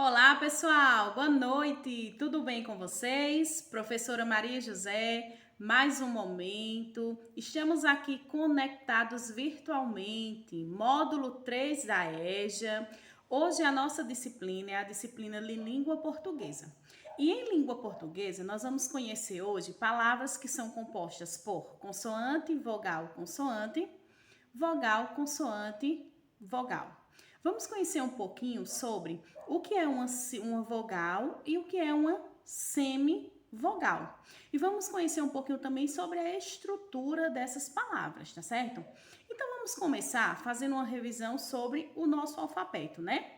Olá, pessoal. Boa noite. Tudo bem com vocês? Professora Maria José, mais um momento. Estamos aqui conectados virtualmente. Módulo 3 da EJA. Hoje a nossa disciplina é a disciplina de língua portuguesa. E em língua portuguesa, nós vamos conhecer hoje palavras que são compostas por consoante, vogal, consoante, vogal, consoante, vogal. Vamos conhecer um pouquinho sobre o que é uma vogal e o que é uma semivogal. E vamos conhecer um pouquinho também sobre a estrutura dessas palavras, tá certo? Então vamos começar fazendo uma revisão sobre o nosso alfabeto, né?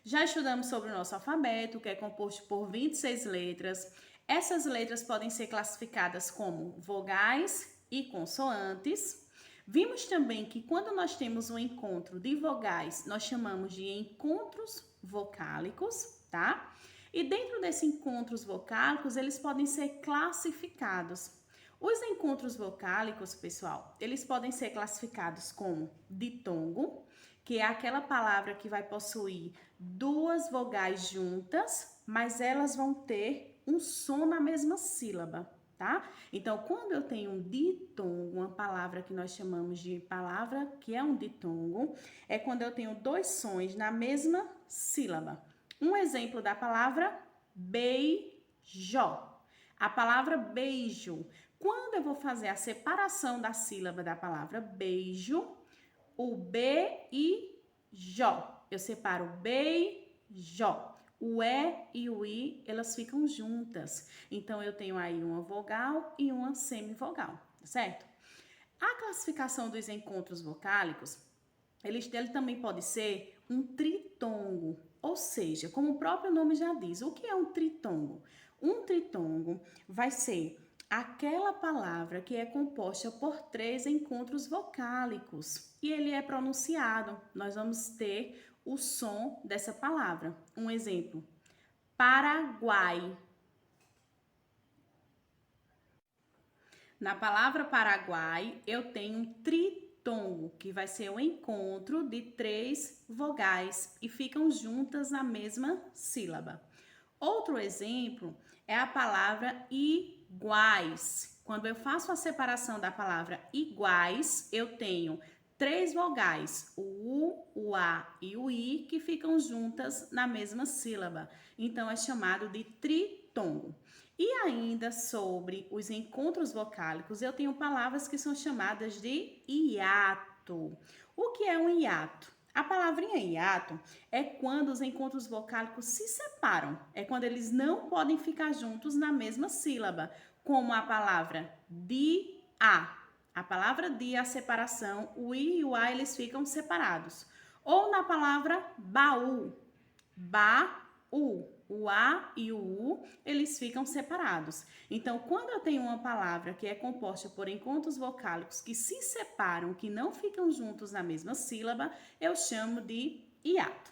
Já estudamos sobre o nosso alfabeto, que é composto por 26 letras. Essas letras podem ser classificadas como vogais e consoantes. Vimos também que quando nós temos um encontro de vogais, nós chamamos de encontros vocálicos, tá? E dentro desses encontros vocálicos, eles podem ser classificados. Os encontros vocálicos, pessoal, eles podem ser classificados como ditongo, que é aquela palavra que vai possuir duas vogais juntas, mas elas vão ter um som na mesma sílaba, tá? Então, quando eu tenho um ditongo, uma palavra que nós chamamos de palavra que é um ditongo, é quando eu tenho dois sons na mesma sílaba. Um exemplo da palavra beijo. A palavra beijo. Quando eu vou fazer a separação da sílaba da palavra beijo, o B e Jó. Eu separo beijo. O E e o I, elas ficam juntas. Então, eu tenho aí uma vogal e uma semivogal, certo? A classificação dos encontros vocálicos, ele também pode ser um tritongo. Ou seja, como o próprio nome já diz, o que é um tritongo? Um tritongo vai ser aquela palavra que é composta por três encontros vocálicos e ele é pronunciado. Nós vamos ter o som dessa palavra. Um exemplo: Paraguai. Na palavra Paraguai, eu tenho um tritongo, que vai ser o encontro de três vogais e ficam juntas na mesma sílaba. Outro exemplo é a palavra iguais. Quando eu faço a separação da palavra iguais, eu tenho três vogais, o U, o A e o I, que ficam juntas na mesma sílaba. Então, é chamado de tritongo. E ainda sobre os encontros vocálicos, eu tenho palavras que são chamadas de hiato. O que é um hiato? A palavrinha hiato é quando os encontros vocálicos se separam. É quando eles não podem ficar juntos na mesma sílaba, como a palavra dia. A palavra dia, a separação, o i e o a, eles ficam separados. Ou na palavra baú, baú. O A e o U, eles ficam separados. Então, quando eu tenho uma palavra que é composta por encontros vocálicos que se separam, que não ficam juntos na mesma sílaba, eu chamo de hiato.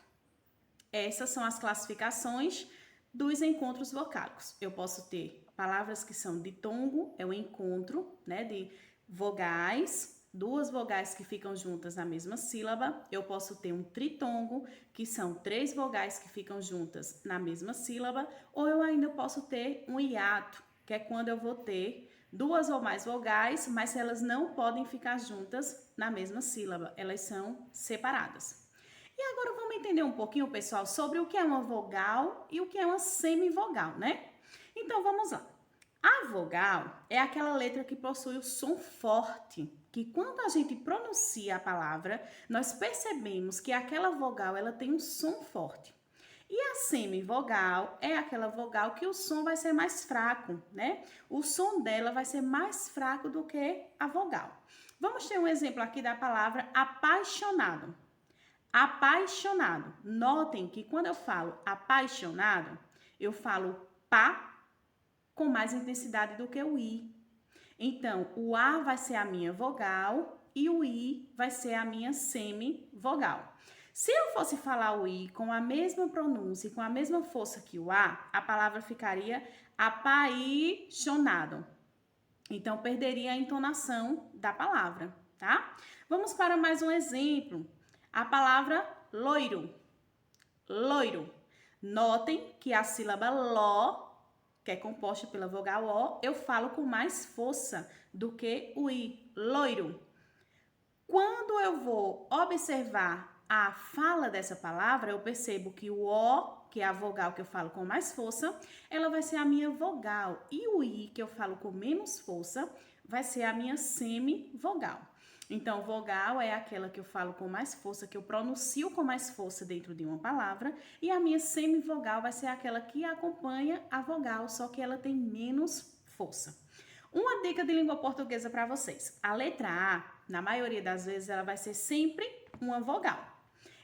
Essas são as classificações dos encontros vocálicos. Eu posso ter palavras que são ditongo, é o encontro, né, de vogais, duas vogais que ficam juntas na mesma sílaba. Eu posso ter um tritongo, que são três vogais que ficam juntas na mesma sílaba, ou eu ainda posso ter um hiato, que é quando eu vou ter duas ou mais vogais, mas elas não podem ficar juntas na mesma sílaba, elas são separadas. E agora vamos entender um pouquinho, pessoal, sobre o que é uma vogal e o que é uma semivogal, né? Então vamos lá. A vogal é aquela letra que possui o som forte, que quando a gente pronuncia a palavra, nós percebemos que aquela vogal ela tem um som forte. E a semivogal é aquela vogal que o som vai ser mais fraco, né? O som dela vai ser mais fraco do que a vogal. Vamos ter um exemplo aqui da palavra apaixonado. Apaixonado. Notem que quando eu falo apaixonado, eu falo pá com mais intensidade do que o i. Então, o a vai ser a minha vogal e o i vai ser a minha semivogal. Se eu fosse falar o i com a mesma pronúncia e com a mesma força que o a palavra ficaria apaixonado. Então, perderia a entonação da palavra, tá? Vamos para mais um exemplo. A palavra loiro. Loiro. Notem que a sílaba ló, que é composta pela vogal O, eu falo com mais força do que o I, loiro. Quando eu vou observar a fala dessa palavra, eu percebo que o O, que é a vogal que eu falo com mais força, ela vai ser a minha vogal. E o I, que eu falo com menos força, vai ser a minha semivogal. Então, vogal é aquela que eu falo com mais força, que eu pronuncio com mais força dentro de uma palavra, e a minha semivogal vai ser aquela que acompanha a vogal, só que ela tem menos força. Uma dica de língua portuguesa para vocês. A letra A, na maioria das vezes, ela vai ser sempre uma vogal.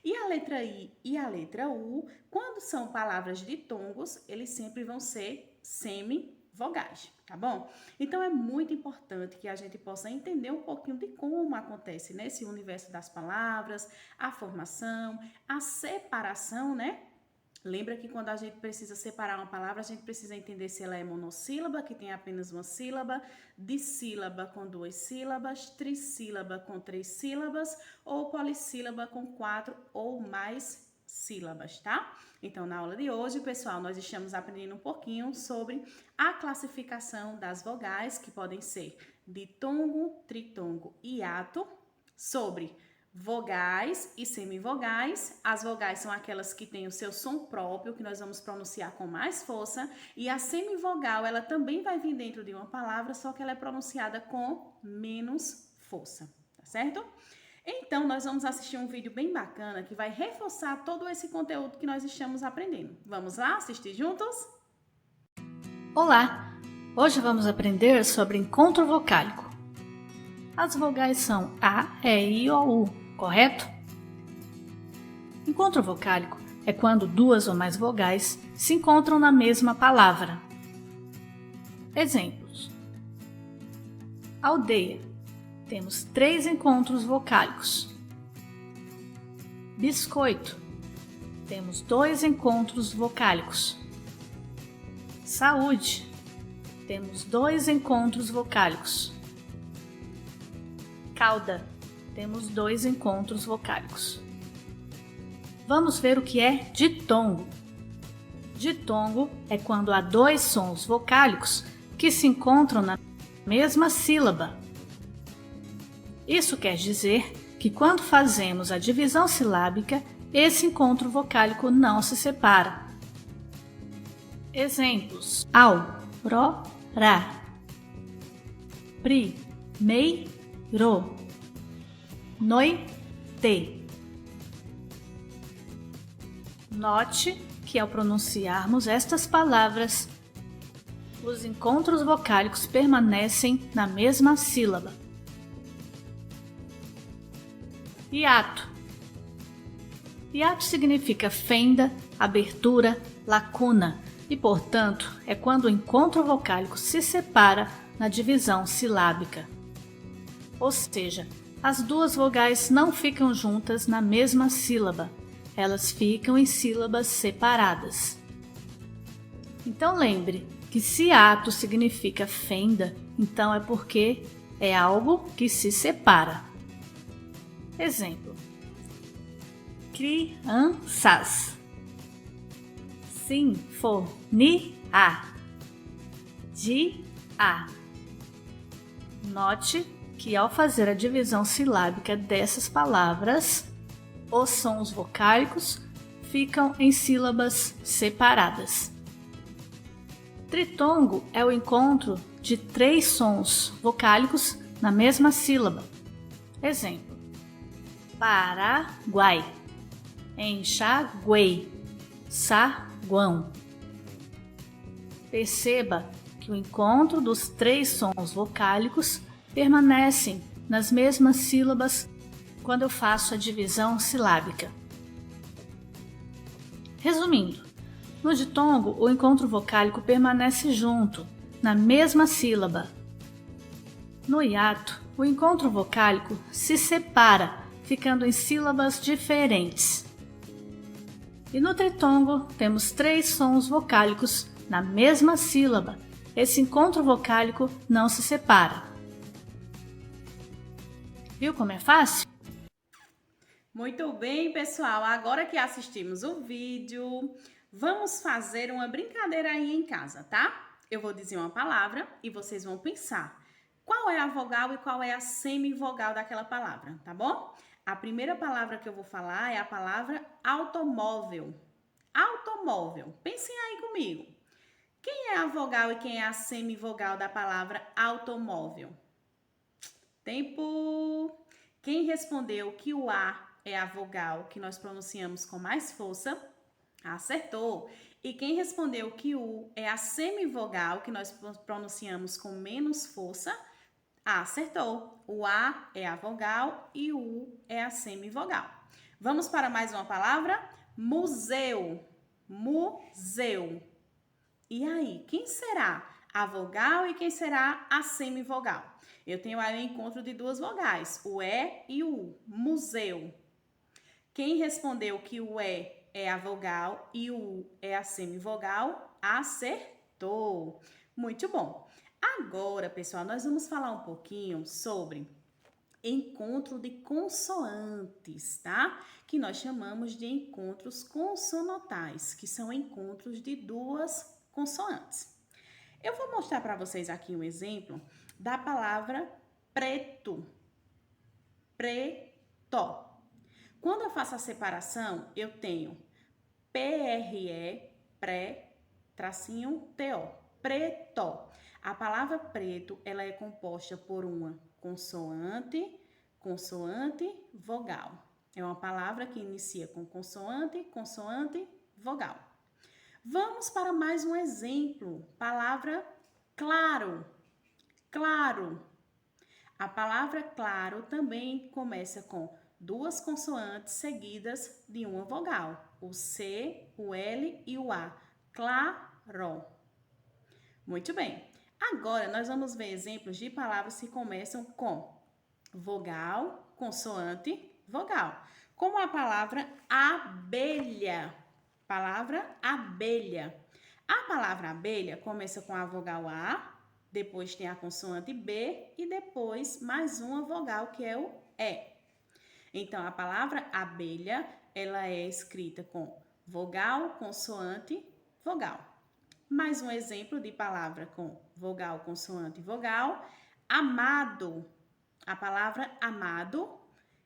E a letra I e a letra U, quando são palavras ditongos, eles sempre vão ser semivogais, tá bom? Então, é muito importante que a gente possa entender um pouquinho de como acontece nesse universo das palavras, a formação, a separação, né? Lembra que quando a gente precisa separar uma palavra, a gente precisa entender se ela é monossílaba, que tem apenas uma sílaba, dissílaba com 2 sílabas, trissílaba com 3 sílabas ou polissílaba com 4 ou mais sílabas, tá? Então, na aula de hoje, pessoal, nós estamos aprendendo um pouquinho sobre a classificação das vogais, que podem ser ditongo, tritongo e hiato, sobre vogais e semivogais. As vogais são aquelas que têm o seu som próprio, que nós vamos pronunciar com mais força, e a semivogal, ela também vai vir dentro de uma palavra, só que ela é pronunciada com menos força, tá certo? Então, nós vamos assistir um vídeo bem bacana que vai reforçar todo esse conteúdo que nós estamos aprendendo. Vamos lá assistir juntos? Olá! Hoje vamos aprender sobre encontro vocálico. As vogais são A, E, I ou U, correto? Encontro vocálico é quando duas ou mais vogais se encontram na mesma palavra. Exemplos: aldeia. Temos 3 encontros vocálicos. Biscoito. Temos 2 encontros vocálicos. Saúde. Temos 2 encontros vocálicos. Cauda. Temos 2 encontros vocálicos. Vamos ver o que é ditongo. Ditongo é quando há 2 sons vocálicos que se encontram na mesma sílaba. Isso quer dizer que quando fazemos a divisão silábica, esse encontro vocálico não se separa. Exemplos: ao, ro, ra. Pri, mei, ro. Noi, te. Note que ao pronunciarmos estas palavras, os encontros vocálicos permanecem na mesma sílaba. Hiato. Hiato significa fenda, abertura, lacuna e, portanto, é quando o encontro vocálico se separa na divisão silábica. Ou seja, as duas vogais não ficam juntas na mesma sílaba, elas ficam em sílabas separadas. Então lembre que se hiato significa fenda, então é porque é algo que se separa. Exemplo: crianças. Sinfonia. Dia. Note que ao fazer a divisão silábica dessas palavras, os sons vocálicos ficam em sílabas separadas. Tritongo é o encontro de 3 sons vocálicos na mesma sílaba. Exemplo: Paraguai, enxaguei, saguão. Perceba que o encontro dos 3 sons vocálicos permanecem nas mesmas sílabas quando eu faço a divisão silábica. Resumindo, no ditongo o encontro vocálico permanece junto, na mesma sílaba. No hiato, o encontro vocálico se separa, ficando em sílabas diferentes. E no tritongo temos 3 sons vocálicos na mesma sílaba. Esse encontro vocálico não se separa. Viu como é fácil? Muito bem, pessoal. Agora que assistimos o vídeo, Vamos fazer uma brincadeira aí em casa, tá? Eu vou dizer uma palavra e vocês vão pensar qual é a vogal e qual é a semivogal daquela palavra, tá bom? A primeira palavra que eu vou falar é a palavra automóvel. Automóvel. Pensem aí comigo. Quem é a vogal e quem é a semivogal da palavra automóvel? Tempo. Quem respondeu que o A é a vogal que nós pronunciamos com mais força? Acertou. E quem respondeu que o U é a semivogal que nós pronunciamos com menos força? Acertou. O A é a vogal e o U é a semivogal. Vamos para mais uma palavra? Museu. Museu. E aí, quem será a vogal e quem será a semivogal? Eu tenho aí o encontro de duas vogais, o E e o U. Museu. Quem respondeu que o E é a vogal e o U é a semivogal, acertou. Muito bom. Agora, pessoal, nós vamos falar um pouquinho sobre encontro de consoantes, tá? Que nós chamamos de encontros consonantais, que são encontros de duas consoantes. Eu vou mostrar para vocês aqui um exemplo da palavra preto. Preto. Quando eu faço a separação, eu tenho PRE, pré, tracinho, TO, preto. A palavra preto, ela é composta por uma consoante, consoante, vogal. É uma palavra que inicia com consoante, consoante, vogal. Vamos para mais um exemplo. Palavra claro. Claro. A palavra claro também começa com duas consoantes seguidas de uma vogal. O C, o L e o A. Claro. Muito bem. Agora, nós vamos ver exemplos de palavras que começam com vogal, consoante, vogal. Como a palavra abelha. Palavra abelha. A palavra abelha começa com a vogal A, depois tem a consoante B e depois mais uma vogal que é o E. Então, a palavra abelha, ela é escrita com vogal, consoante, vogal. Mais um exemplo de palavra com vogal, consoante e vogal. Amado. A palavra amado,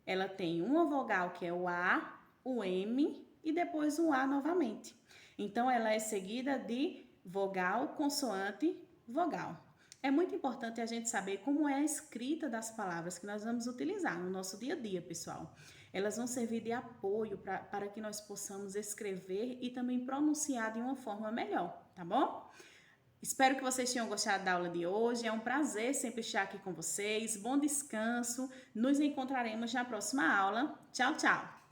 ela tem uma vogal que é o A, o M e depois o A novamente. Então, ela é seguida de vogal, consoante, vogal. É muito importante a gente saber como é a escrita das palavras que nós vamos utilizar no nosso dia a dia, pessoal. Elas vão servir de apoio para que nós possamos escrever e também pronunciar de uma forma melhor, tá bom? Espero que vocês tenham gostado da aula de hoje. É um prazer sempre estar aqui com vocês. Bom descanso. Nos encontraremos na próxima aula. Tchau, tchau!